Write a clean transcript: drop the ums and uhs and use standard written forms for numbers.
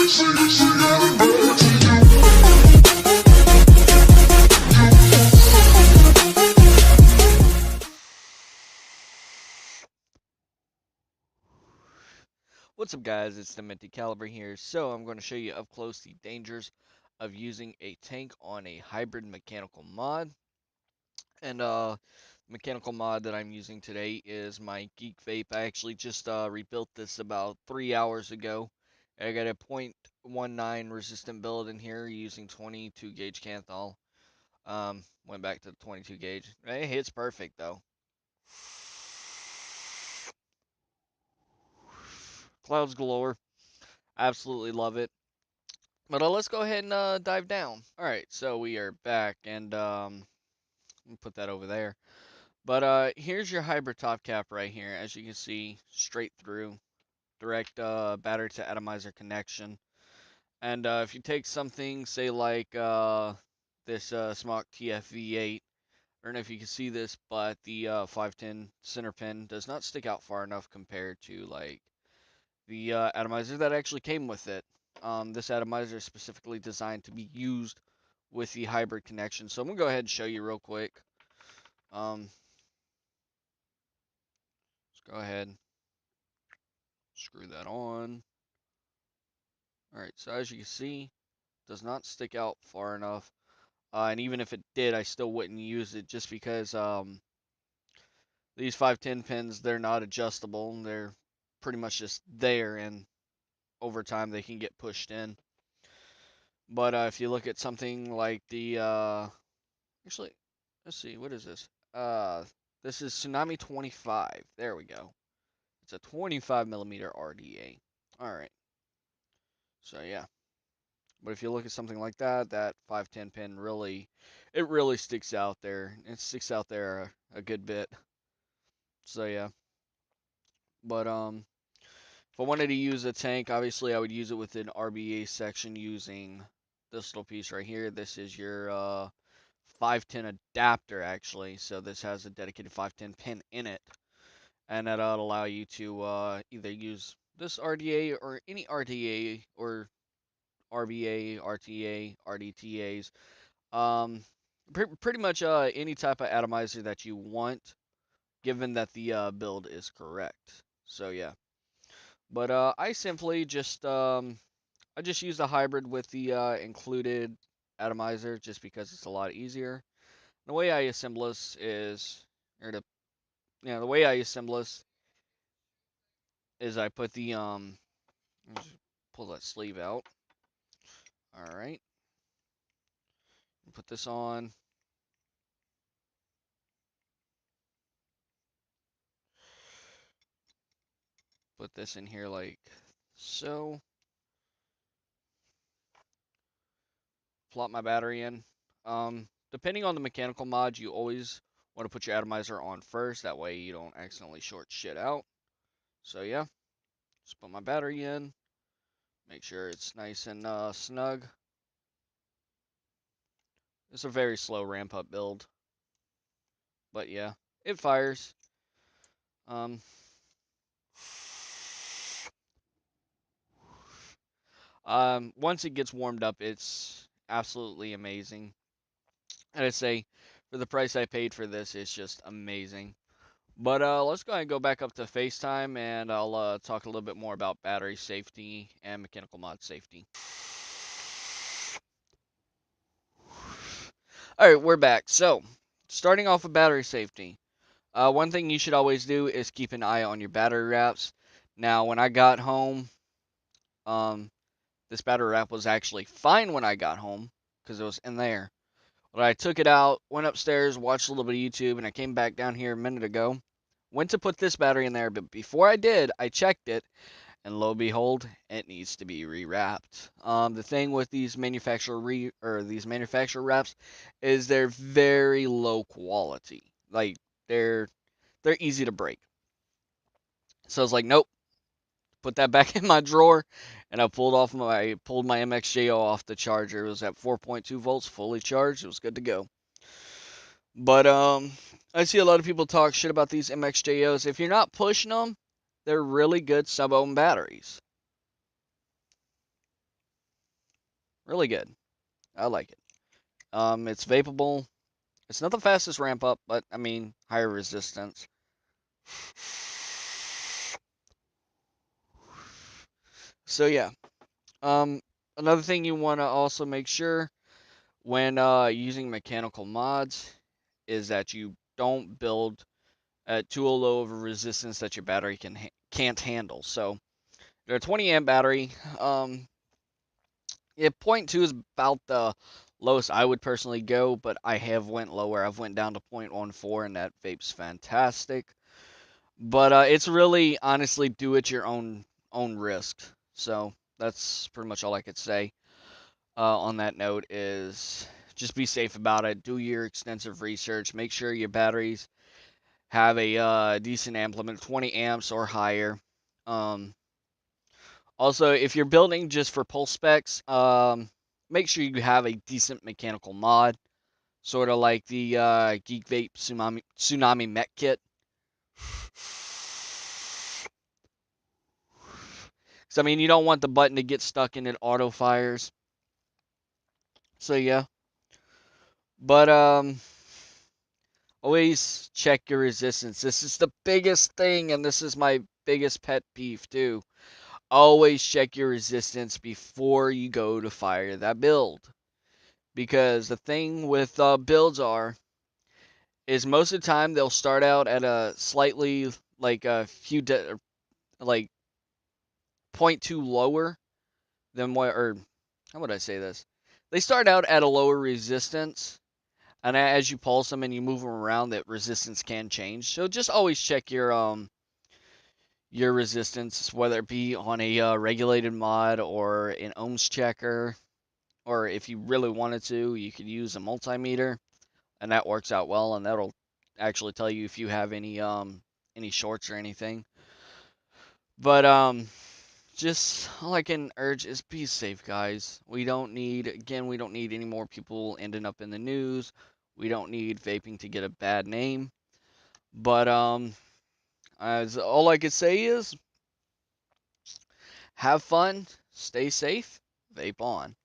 What's up guys, it's the Minty Caliber here. So I'm going to show you up close the dangers of using a tank on a hybrid mechanical mod. And mechanical mod that I'm using today is my Geek Vape. I actually just rebuilt this about 3 hours ago. I got a .19 resistant build in here using 22 gauge Canthal. Went back to the 22 gauge. It hits perfect though. Clouds galore. Absolutely love it. But let's go ahead and dive down. All right, so we are back, and let me put that over there. But here's your hybrid top cap right here. As you can see, straight through, direct battery to atomizer connection. And if you take something, say like this Smock TFV8, I don't know if you can see this, but the 510 center pin does not stick out far enough compared to like the atomizer that actually came with it. This atomizer is specifically designed to be used with the hybrid connection. So I'm going to go ahead and show you real quick. Let's go ahead, screw that on. Alright, so as you can see, it does not stick out far enough. And even if it did, I still wouldn't use it just because these 510 pins, they're not adjustable. They're pretty much just there, and over time they can get pushed in. But if you look at something like the actually, let's see, what is this? This is Tsunami 25. There we go. It's a 25 millimeter RDA. All right. So yeah. But if you look at something like that, that 510 pin really, it really sticks out there. It sticks out there a good bit. So yeah. But if I wanted to use a tank, obviously I would use it with an RBA section using this little piece right here. This is your 510 adapter actually. So this has a dedicated 510 pin in it. And that'll allow you to either use this RDA or any RDA or RBA, RTA, RDTAs. Um, pretty much any type of atomizer that you want, given that the build is correct. So yeah. But I simply just I just use the hybrid with the included atomizer just because it's a lot easier. The way I assemble this is, or the the way I assemble this is I put the just pull that sleeve out. All right, put this on. Put this in here like so. Plop my battery in. Depending on the mechanical mod, you always want to put your atomizer on first. That way you don't accidentally short shit out. So yeah, just put my battery in. Make sure it's nice and snug. It's a very slow ramp up build. But yeah, it fires. Um, Once it gets warmed up, it's absolutely amazing. And I say, for the price I paid for this, it's just amazing. But let's go ahead and go back up to FaceTime, and I'll talk a little bit more about battery safety and mechanical mod safety. All right, we're back. So, starting off with battery safety. One thing you should always do is keep an eye on your battery wraps. Now, when I got home, um, this battery wrap was actually fine when I got home because it was in there. But I took it out, went upstairs, watched a little bit of YouTube, and I came back down here a minute ago. Went to put this battery in there, but before I did, I checked it, and lo and behold, it needs to be rewrapped. The thing with these manufacturer wraps is they're very low quality. Like they're easy to break. So I was like, nope, put that back in my drawer, and I pulled my MXJO off the charger. It was at 4.2 volts, fully charged. It was good to go. But I see a lot of people talk shit about these MXJOs. If you're not pushing them, they're really good sub-ohm batteries. Really good. I like it. It's vapable. It's not the fastest ramp up, but I mean higher resistance. So yeah. Um, Another thing you want to also make sure when using mechanical mods is that you don't build at too low of a resistance that your battery can't handle. So they're a 20 amp battery. Yeah, 0.2 is about the lowest I would personally go, but I have went lower. I've went down to 0.14, and that vape's fantastic. But it's really honestly do it your own risk. So that's pretty much all I could say on that note. Is just be safe about it. Do your extensive research. Make sure your batteries have a decent amp limit, 20 amps or higher. Um, Also, if you're building just for pulse specs, make sure you have a decent mechanical mod, sort of like the Geek Vape Tsunami Mech kit. So I mean, you don't want the button to get stuck and it auto fires. So yeah, but always check your resistance. This is the biggest thing, and this is my biggest pet peeve too. Always check your resistance before you go to fire that build. Because the thing with builds is most of the time they'll start out at a slightly like a few like point 0.2 lower than what, or how would I say this? They start out at a lower resistance, and as you pulse them and you move them around, that resistance can change. So just always check your resistance, whether it be on a regulated mod or an ohms checker, or if you really wanted to, you could use a multimeter, and that works out well, and that'll actually tell you if you have any shorts or anything. But just all I can urge is be safe, guys. We don't need any more people ending up in the news. We don't need vaping to get a bad name. But as all I could say is have fun, stay safe, vape on.